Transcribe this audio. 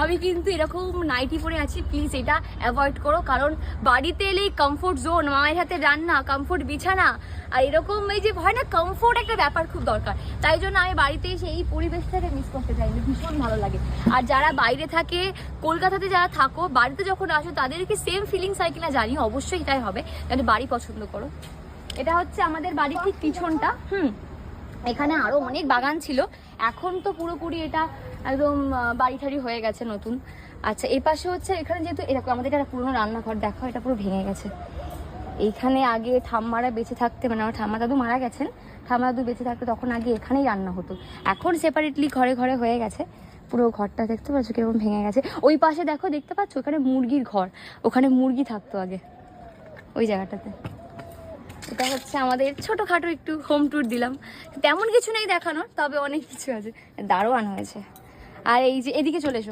আমি কিন্তু এরকম নাইটি পরে আছি, প্লিজ এটা অ্যাভয়েড করো, কারণ বাড়িতে এলেই কমফোর্ট জোন, মায়ের হাতে রান্না, কমফোর্ট বিছানা, আর এরকম এই যে হয় না কমফোর্ট একটা ব্যাপার খুব দরকার। তাই জন্য আমি বাড়িতে এসে এই পরিবেশটাকে মিস করতে চাইনি, ভীষণ ভালো লাগে। আর যারা বাইরে থাকে, কলকাতাতে যারা থাকো, বাড়িতে যখন আসো তাদেরকে সেম ফিলিংস হয় কিনা জানি, অবশ্যই এটাই হবে, যদি বাড়ি পছন্দ করো। এটা হচ্ছে আমাদের বাড়ির ঠিক পিছনটা। এখানে আরও অনেক বাগান ছিল, এখন তো পুরোপুরি এটা একদম বাড়ি ঠাড়ি হয়ে গেছে নতুন। আচ্ছা, এই পাশে হচ্ছে এখানে যেহেতু এরকম আমাদের একটা পুরোনো রান্নাঘর, দেখো এটা পুরো ভেঙে গেছে। এইখানে আগে ঠাম্মারা বেঁচে থাকতে, মানে আমার ঠাম্মা দাদু মারা গেছেন, ঠাম্মা দাদু বেঁচে থাকতে তখন আগে এখানেই রান্না হতো। এখন সেপারেটলি ঘরে ঘরে হয়ে গেছে। পুরো ঘরটা দেখতে পাচ্ছ কিরকম ভেঙে গেছে। ওই পাশে দেখো, দেখতে পাচ্ছ ওখানে মুরগির ঘর, ওখানে মুরগি থাকতো আগে ওই জায়গাটাতে। এটা হচ্ছে আমাদের ছোটোখাটো একটু হোম ট্যুর দিলাম, তেমন কিছু নেই দেখানোর, তবে অনেক কিছু আছে, দারুণ হয়েছে। আর এই যে এদিকে চলে এসো।